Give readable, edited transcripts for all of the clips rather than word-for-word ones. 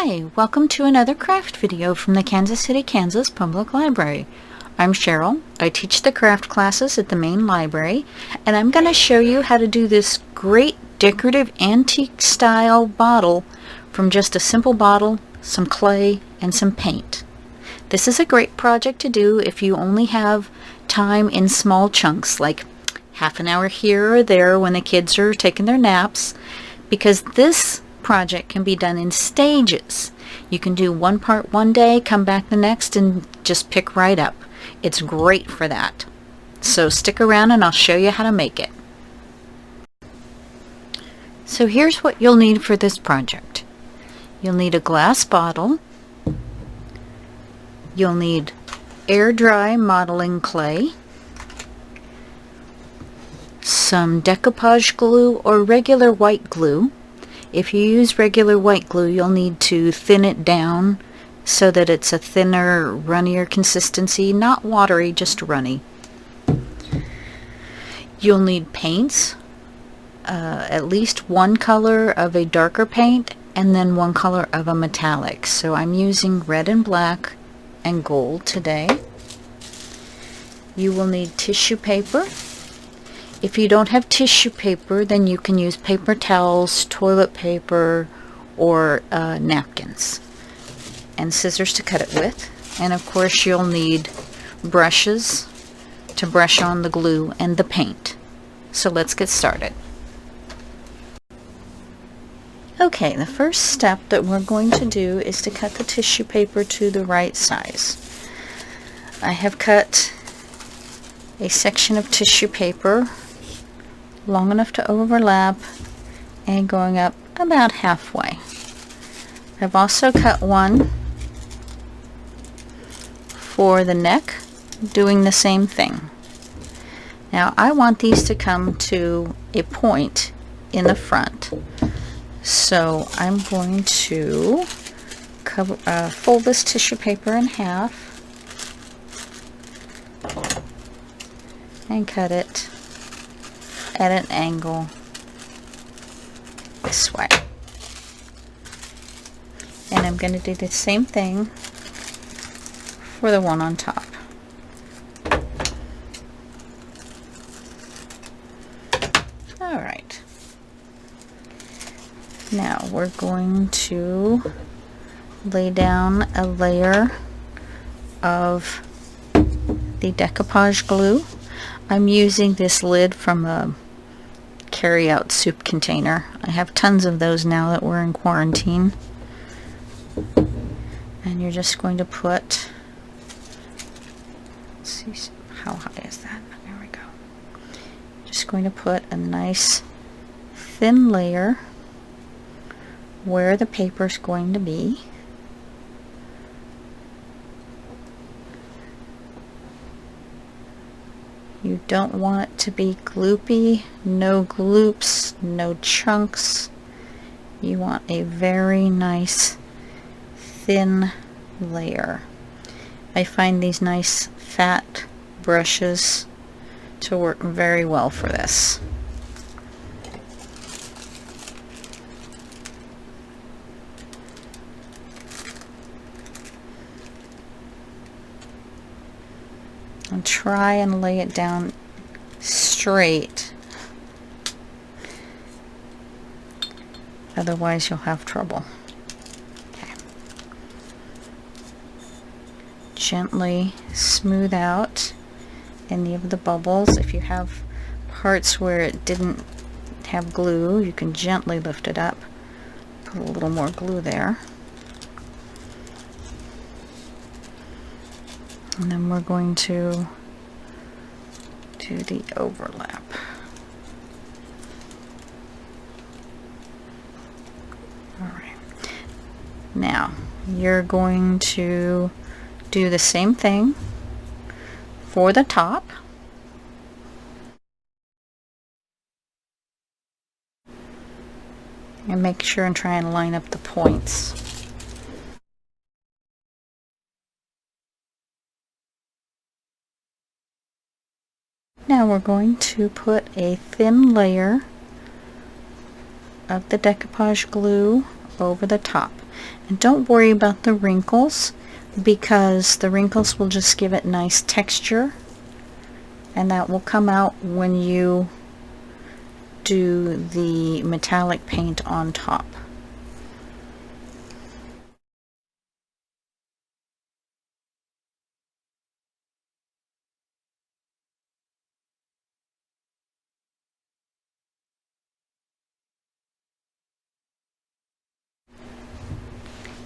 Hi, welcome to another craft video from the Kansas City, Kansas Public Library. I'm Cheryl. I teach the craft classes at the main library, and I'm going to show you how to do this great decorative antique style bottle from just a simple bottle, some clay, and some paint. This is a great project to do if you only have time in small chunks, like half an hour here or there when the kids are taking their naps, because this project can be done in stages. You can do one part one day, come back the next, and just pick right up. It's great for that. So stick around and I'll show you how to make it. So here's what you'll need for this project. You'll need a glass bottle. You'll need air dry modeling clay, some decoupage glue or regular white glue. If you use regular white glue, you'll need to thin it down so that it's a thinner, runnier consistency, not watery, just runny. You'll need paints, at least one color of a darker paint and then one color of a metallic. So I'm using red and black and gold today. You will need tissue paper. If you don't have tissue paper, then you can use paper towels, toilet paper, or napkins, and scissors to cut it with. And of course you'll need brushes to brush on the glue and the paint. So let's get started. Okay, the first step that we're going to do is to cut the tissue paper to the right size. I have cut a section of tissue paper long enough to overlap and going up about halfway. I've also cut one for the neck, doing the same thing. Now I want these to come to a point in the front, so I'm going to fold this tissue paper in half and cut it at an angle this way. And I'm going to do the same thing for the one on top. Alright. Now we're going to lay down a layer of the decoupage glue. I'm using this lid from a carry-out soup container. I have tons of those now that we're in quarantine. And you're just going to put, let's see, how high is that? There we go. Just going to put a nice thin layer where the paper's going to be. You don't want it to be gloopy, no gloops, no chunks. You want a very nice thin layer. I find these nice fat brushes to work very well for this. And try and lay it down straight, otherwise you'll have trouble. Okay. Gently smooth out any of the bubbles. If you have parts where it didn't have glue, you can gently lift it up, put a little more glue there. And then we're going to do the overlap. Alright. Now, you're going to do the same thing for the top. And make sure and try and line up the points. Now we're going to put a thin layer of the decoupage glue over the top. And don't worry about the wrinkles, because the wrinkles will just give it nice texture, and that will come out when you do the metallic paint on top.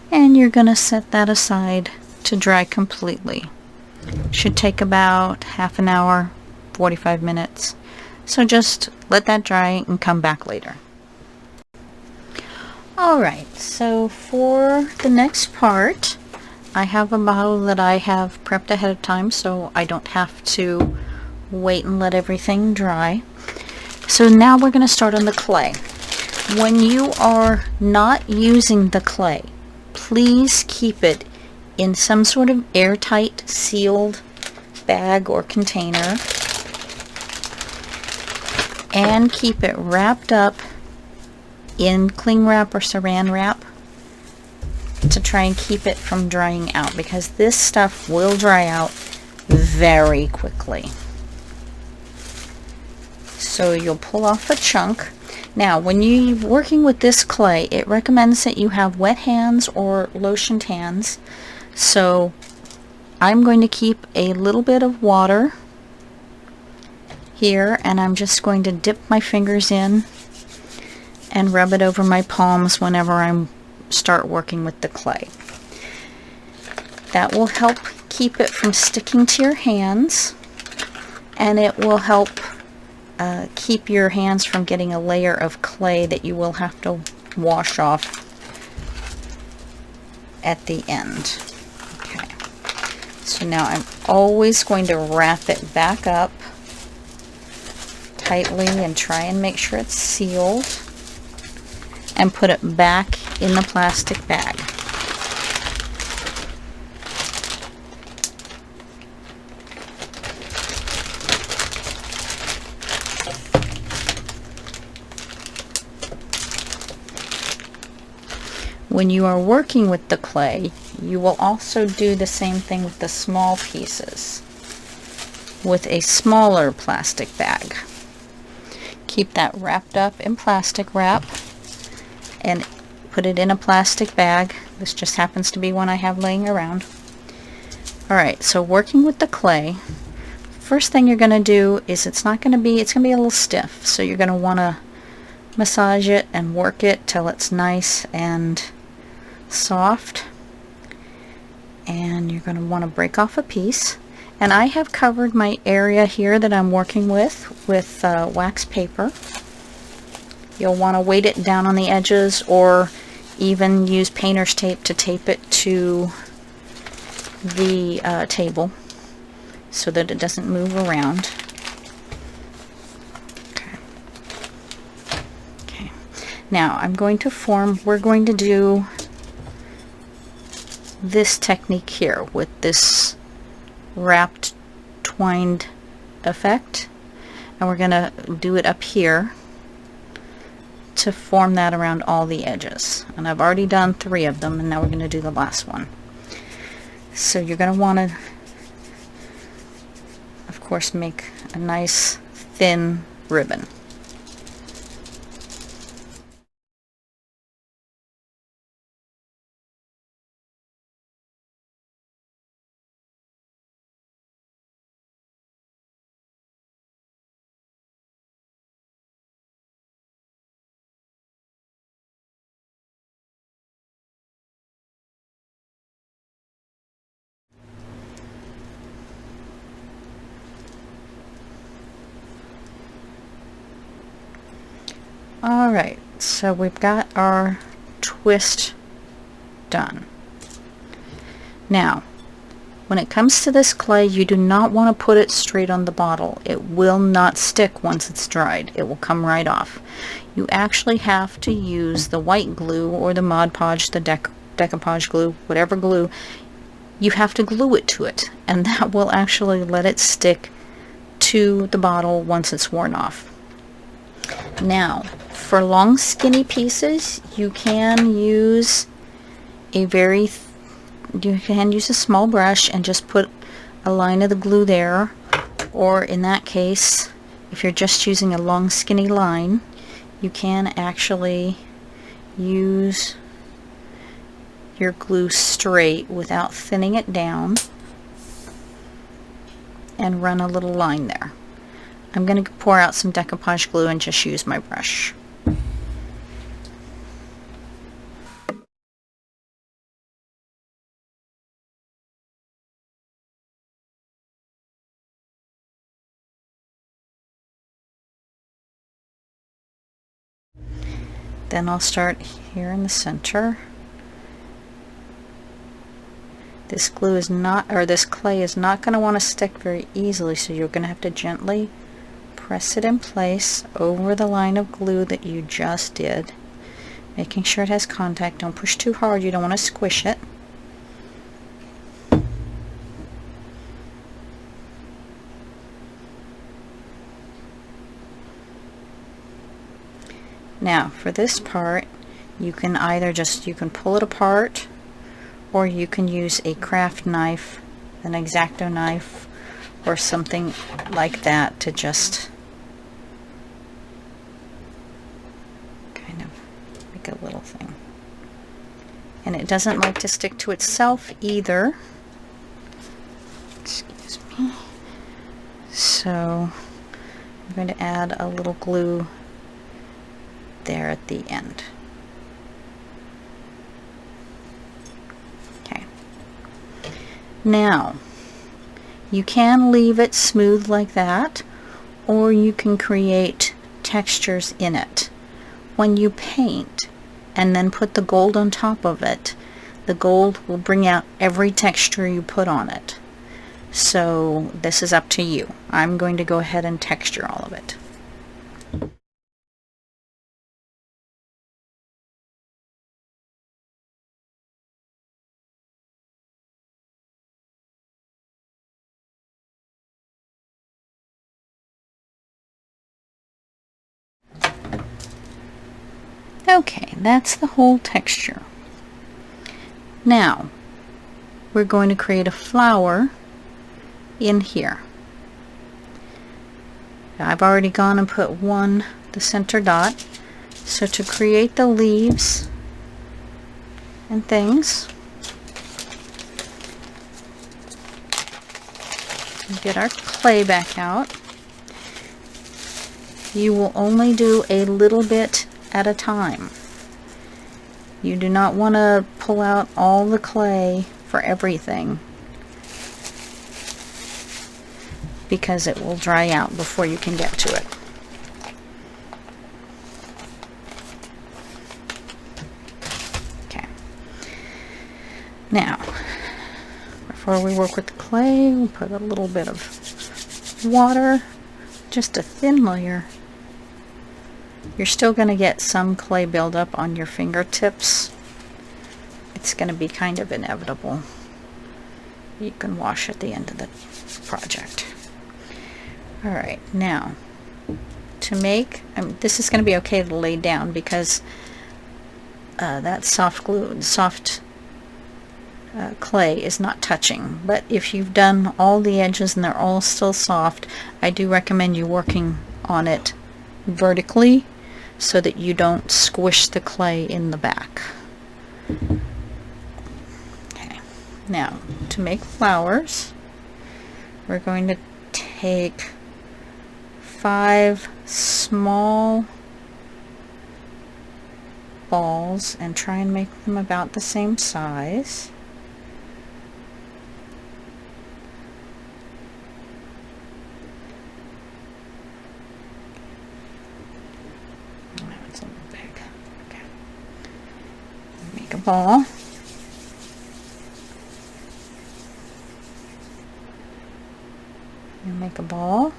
And you're going to set that aside to dry completely. Should take about half an hour, 45 minutes. So just let that dry and come back later. Alright, so for the next part, I have a bottle that I have prepped ahead of time so I don't have to wait and let everything dry. So now we're going to start on the clay. When you are not using the clay, please keep it in some sort of airtight, sealed bag or container, and keep it wrapped up in cling wrap or saran wrap to try and keep it from drying out, because this stuff will dry out very quickly. So you'll pull off a chunk. Now, when you're working with this clay, it recommends that you have wet hands or lotioned hands. So I'm going to keep a little bit of water here, and I'm just going to dip my fingers in and rub it over my palms whenever I start working with the clay. That will help keep it from sticking to your hands, and it will help keep your hands from getting a layer of clay that you will have to wash off at the end. Okay, so now I'm always going to wrap it back up tightly and try and make sure it's sealed, and put it back in the plastic bag. When you are working with the clay, you will also do the same thing with the small pieces with a smaller plastic bag. Keep that wrapped up in plastic wrap and put it in a plastic bag. This just happens to be one I have laying around. Alright, so working with the clay, first thing you're going to do is it's going to be a little stiff, so you're going to want to massage it and work it till it's nice and soft, and you're going to want to break off a piece. And I have covered my area here that I'm working with wax paper. You'll want to weight it down on the edges, or even use painter's tape to tape it to the table so that it doesn't move around. Okay. Now we're going to do this technique here with this wrapped twined effect, and we're going to do it up here to form that around all the edges. And I've already done 3 of them, and now we're going to do the last one. So you're going to want to, of course, make a nice thin ribbon. Alright, so we've got our twist done. Now, when it comes to this clay, you do not want to put it straight on the bottle. It will not stick once it's dried. It will come right off. You actually have to use the white glue or the Mod Podge, the Decoupage glue, whatever glue. You have to glue it to it, and that will actually let it stick to the bottle once it's worn off. Now, for long skinny pieces, you can use a very you can use a small brush and just put a line of the glue there, or in that case, if you're just using a long skinny line, you can actually use your glue straight without thinning it down and run a little line there. I'm going to pour out some decoupage glue and just use my brush. Then I'll start here in the center. This glue is not, or this clay is not going to want to stick very easily, so you're going to have to gently press it in place over the line of glue that you just did, making sure it has contact. Don't push too hard, you don't want to squish it. Now for this part, you can either you can pull it apart, or you can use a craft knife, an X-Acto knife, or something like that to just kind of make a little thing. And it doesn't like to stick to itself either. Excuse me. So I'm going to add a little glue there at the end. Okay. Now, you can leave it smooth like that, or you can create textures in it. When you paint and then put the gold on top of it, the gold will bring out every texture you put on it. So this is up to you. I'm going to go ahead and texture all of it. Okay, that's the whole texture. Now, we're going to create a flower in here. I've already gone and put the center dot. So to create the leaves and things, we get our clay back out. You will only do a little bit at a time. You do not want to pull out all the clay for everything, because it will dry out before you can get to it. Okay. Now, before we work with the clay, we'll put a little bit of water, just a thin layer. You're still going to get some clay buildup on your fingertips. It's going to be kind of inevitable. You can wash at the end of the project. Alright, now to make, this is going to be okay to lay down because that soft clay is not touching. But if you've done all the edges and they're all still soft, I do recommend you working on it vertically so that you don't squish the clay in the back. Okay, now to make flowers, we're going to take 5 small balls and try and make them about the same size. It's a little big. Okay. Make a ball. You make a ball.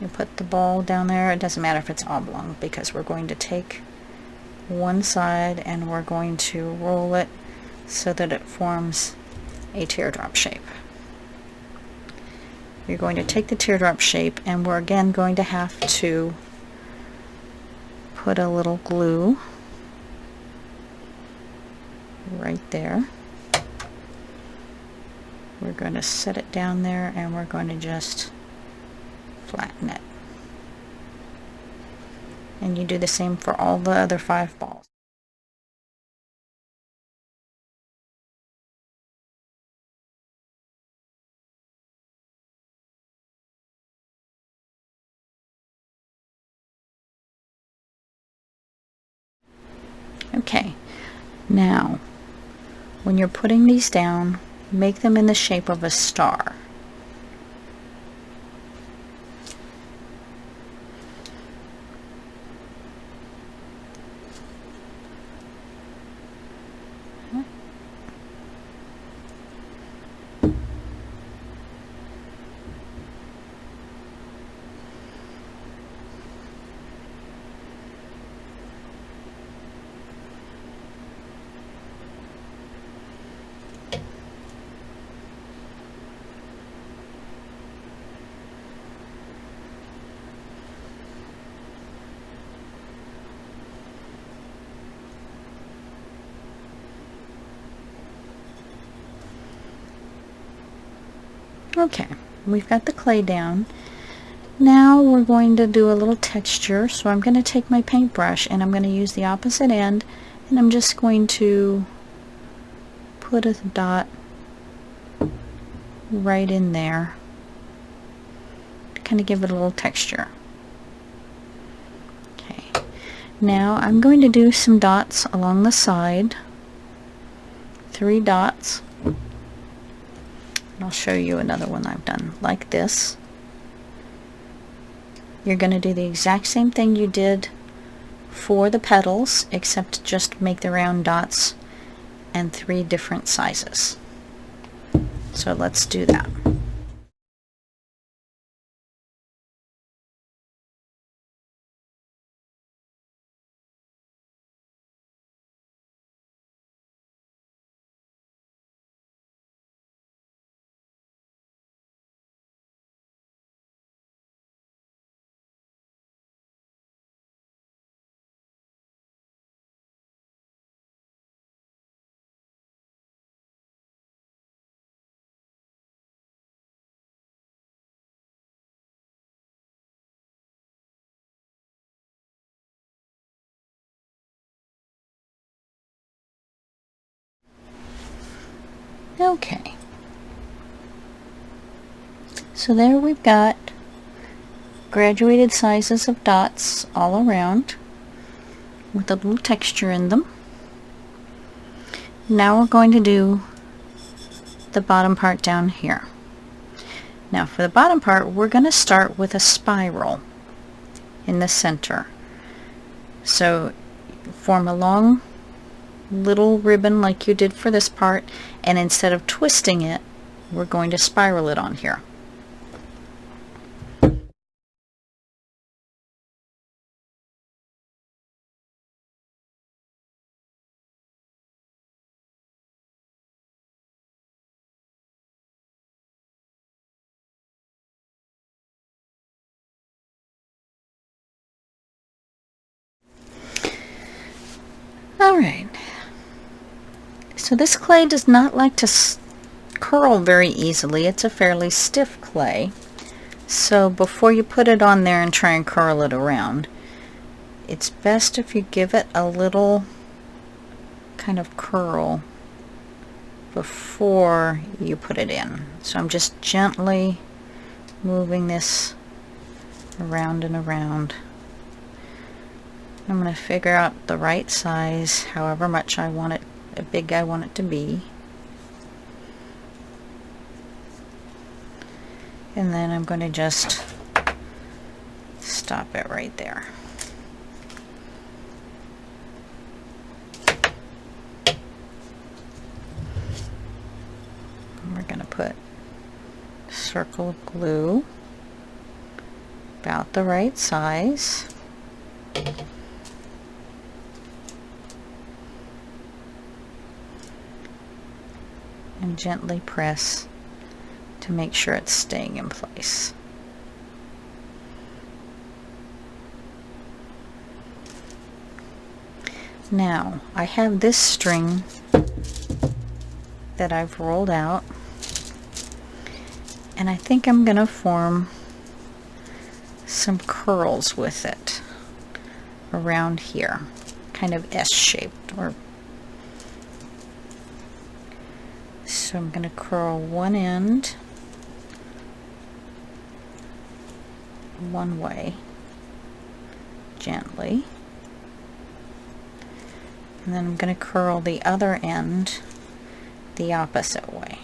You put the ball down there. It doesn't matter if it's oblong because we're going to take one side and we're going to roll it so that it forms a teardrop shape. You're going to take the teardrop shape and we're again going to have to put a little glue right there. We're going to set it down there and we're going to just flatten it. And you do the same for all the other 5 balls. Okay, now when you're putting these down, make them in the shape of a star. Okay, we've got the clay down. Now we're going to do a little texture, so I'm going to take my paintbrush and I'm going to use the opposite end, and I'm just going to put a dot right in there to kind of give it a little texture. Okay, now I'm going to do some dots along the side, 3 dots. I'll show you another one I've done like this. You're going to do the exact same thing you did for the petals, except just make the round dots and 3 different sizes. So let's do that. Okay, so there we've got graduated sizes of dots all around with a little texture in them. Now we're going to do the bottom part down here. Now for the bottom part, we're going to start with a spiral in the center. So form a long little ribbon like you did for this part, and instead of twisting it, we're going to spiral it on here. Alright, so this clay does not like to curl very easily. It's a fairly stiff clay. So before you put it on there and try and curl it around, it's best if you give it a little kind of curl before you put it in. So I'm just gently moving this around and around. I'm going to figure out the right size, however much I want it, how big I want it to be. And then I'm going to just stop it right there. And we're going to put a circle of glue about the right size. And gently press to make sure it's staying in place. Now I have this string that I've rolled out, and I think I'm going to form some curls with it around here, kind of S-shaped. So I'm going to curl one end one way gently, and then I'm going to curl the other end the opposite way.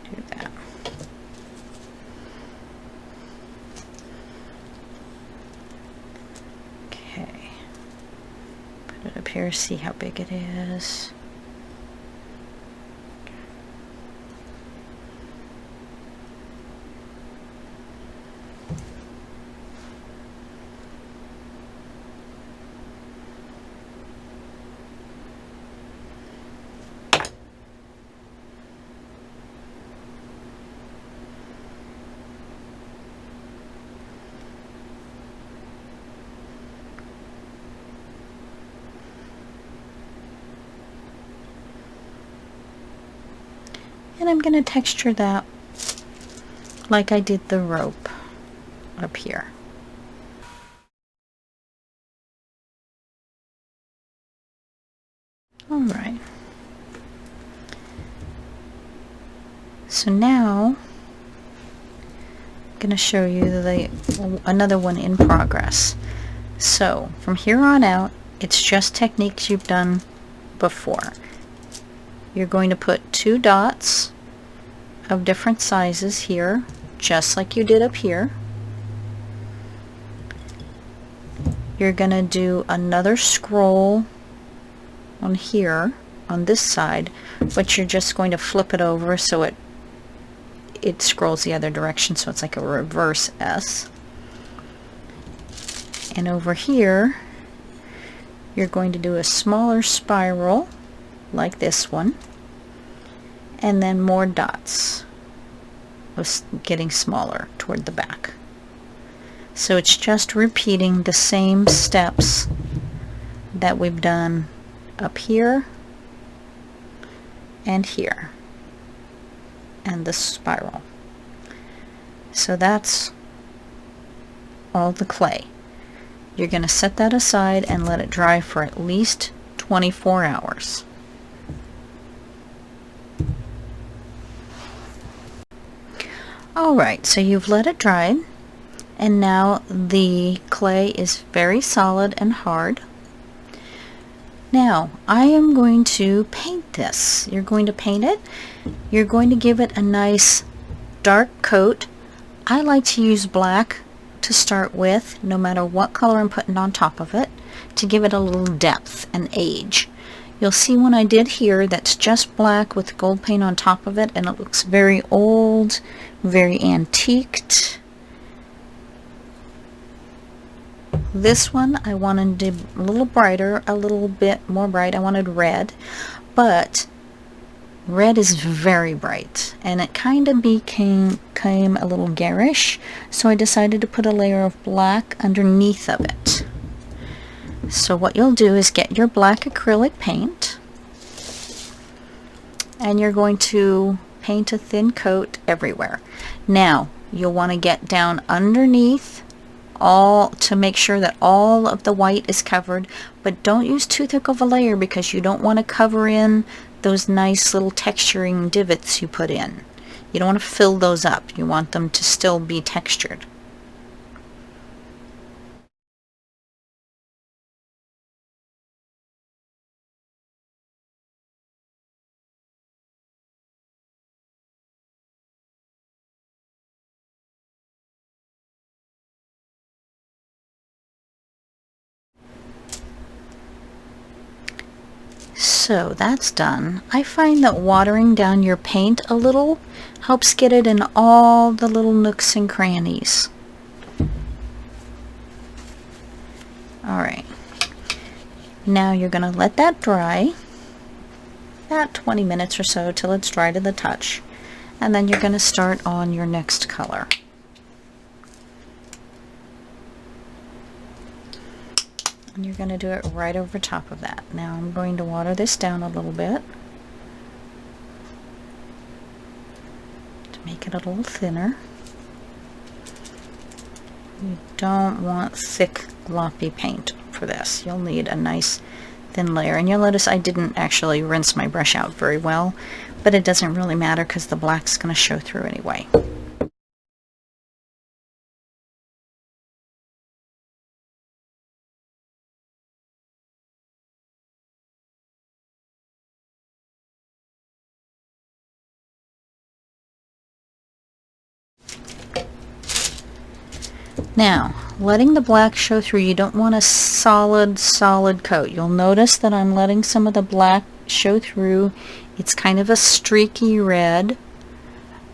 Do that. Okay. Put it up here, see how big it is. And I'm going to texture that like I did the rope up here. Alright. So now I'm going to show you another one in progress. So from here on out, it's just techniques you've done before. You're going to put 2 dots of different sizes here, just like you did up here. You're going to do another scroll on here, on this side, but you're just going to flip it over so it scrolls the other direction, so it's like a reverse S. And over here, you're going to do a smaller spiral, like this one, and then more dots, getting smaller toward the back. So it's just repeating the same steps that we've done up here and here and the spiral. So that's all the clay. You're going to set that aside and let it dry for at least 24 hours. Alright, so you've let it dry, and now the clay is very solid and hard. Now, I am going to paint this. You're going to paint it. You're going to give it a nice dark coat. I like to use black to start with, no matter what color I'm putting on top of it, to give it a little depth and age. You'll see one I did here that's just black with gold paint on top of it, and it looks very old, very antiqued. This one I wanted to a little brighter, a little bit more bright. I wanted red, but red is very bright, and it kind of became a little garish, so I decided to put a layer of black underneath of it. So what you'll do is get your black acrylic paint, and you're going to paint a thin coat everywhere. Now you'll want to get down underneath all to make sure that all of the white is covered, but don't use too thick of a layer because you don't want to cover in those nice little texturing divots you put in. You don't want to fill those up. You want them to still be textured. So that's done. I find that watering down your paint a little helps get it in all the little nooks and crannies. Alright, now you're going to let that dry, about 20 minutes or so till it's dry to the touch, and then you're going to start on your next color. And you're going to do it right over top of that. Now I'm going to water this down a little bit to make it a little thinner. You don't want thick, gloppy paint for this. You'll need a nice thin layer. And you'll notice I didn't actually rinse my brush out very well, but it doesn't really matter because the black's going to show through anyway. Now, letting the black show through, you don't want a solid coat. You'll notice that I'm letting some of the black show through. It's kind of a streaky red.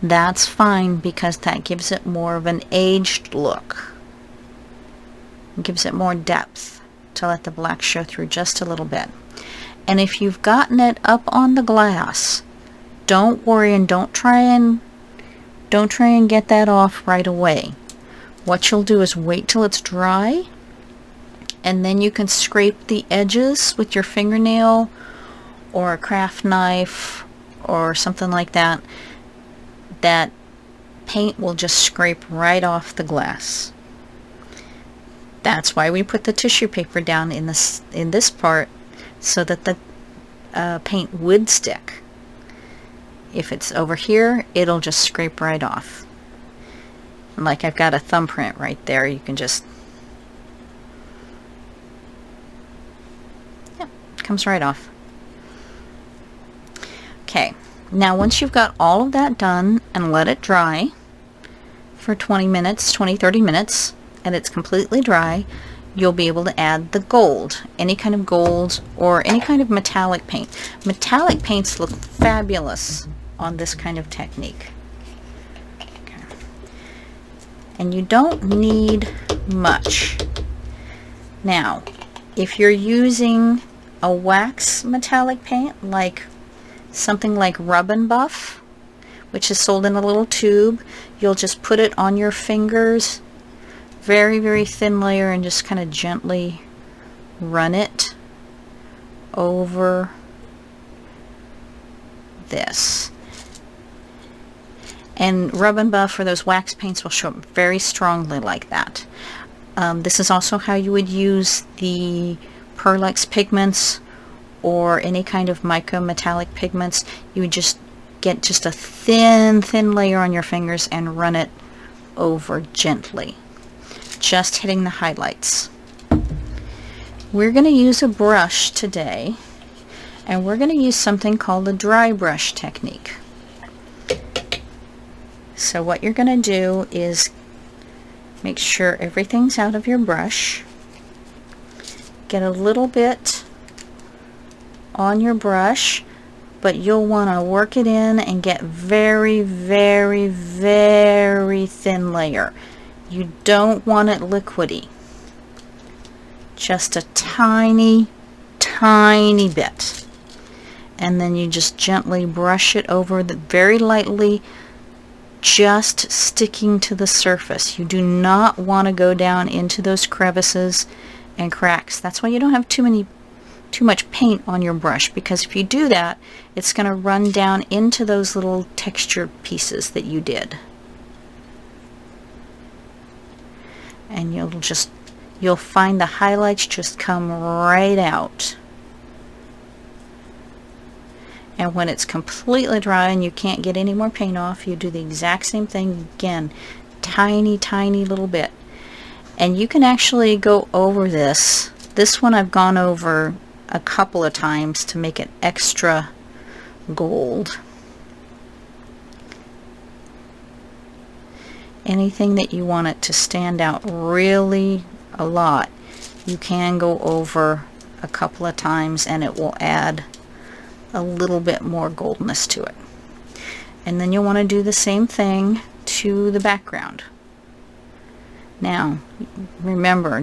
That's fine because that gives it more of an aged look. It gives it more depth to let the black show through just a little bit. And if you've gotten it up on the glass, don't worry and don't try and get that off right away. What you'll do is wait till it's dry, and then you can scrape the edges with your fingernail or a craft knife or something like that. That paint will just scrape right off the glass. That's why we put the tissue paper down in this part, so that the paint would stick. If it's over here, it'll just scrape right off. Like I've got a thumbprint right there, you can just, yep, comes right off. Okay, now once you've got all of that done and let it dry for 20 minutes, 30 minutes, and it's completely dry, you'll be able to add the gold, any kind of gold or any kind of metallic paint. Metallic paints look fabulous on this kind of technique. And you don't need much. Now, if you're using a wax metallic paint, like something like Rub and Buff, which is sold in a little tube, you'll just put it on your fingers, very thin layer, and just kind of gently run it over this. And Rub and Buff for those wax paints will show up very strongly like that. This is also how you would use the Pearlex pigments or any kind of mica metallic pigments. You would just get just a thin layer on your fingers and run it over gently, just hitting the highlights. We're going to use a brush today, and we're going to use something called the dry brush technique. So what you're going to do is make sure everything's out of your brush. Get a little bit on your brush, but you'll want to work it in and get very thin layer. You don't want it liquidy. Just a tiny bit. And then you just gently brush it over very lightly, just sticking to the surface. You do not want to go down into those crevices and cracks. That's why you don't have too much paint on your brush, because if you do that, it's going to run down into those little texture pieces that you did. And you'll find the highlights just come right out. And when it's completely dry and you can't get any more paint off, you do the exact same thing again, tiny little bit. And you can actually go over this. This one I've gone over a couple of times to make it extra gold. Anything that you want it to stand out really a lot, you can go over a couple of times and it will add a little bit more goldness to it. And then you'll want to do the same thing to the background. Now remember,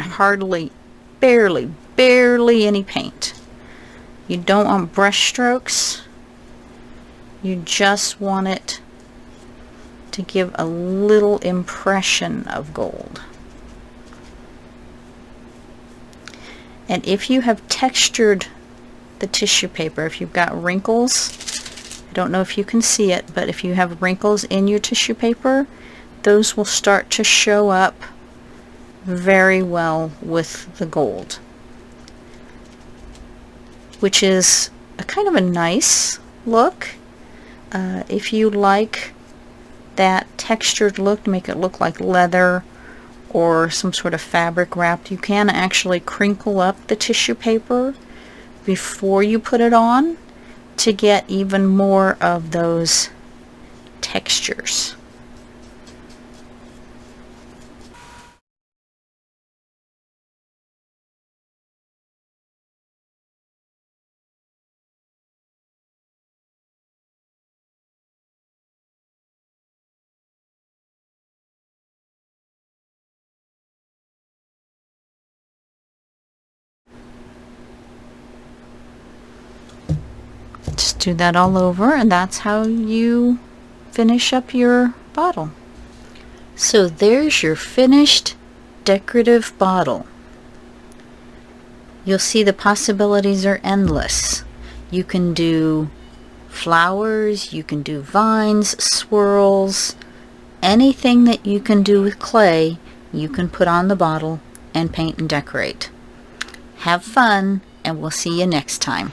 hardly, barely any paint. You don't want brush strokes. You just want it to give a little impression of gold. And if you have textured the tissue paper, if you've got wrinkles, I don't know if you can see it, but if you have wrinkles in your tissue paper, those will start to show up very well with the gold, which is a kind of a nice look. If you like that textured look to make it look like leather or some sort of fabric wrapped, you can actually crinkle up the tissue paper before you put it on to get even more of those textures. Just do that all over, and that's how you finish up your bottle. So there's your finished decorative bottle. You'll see the possibilities are endless. You can do flowers, you can do vines, swirls, anything that you can do with clay, you can put on the bottle and paint and decorate. Have fun, and we'll see you next time.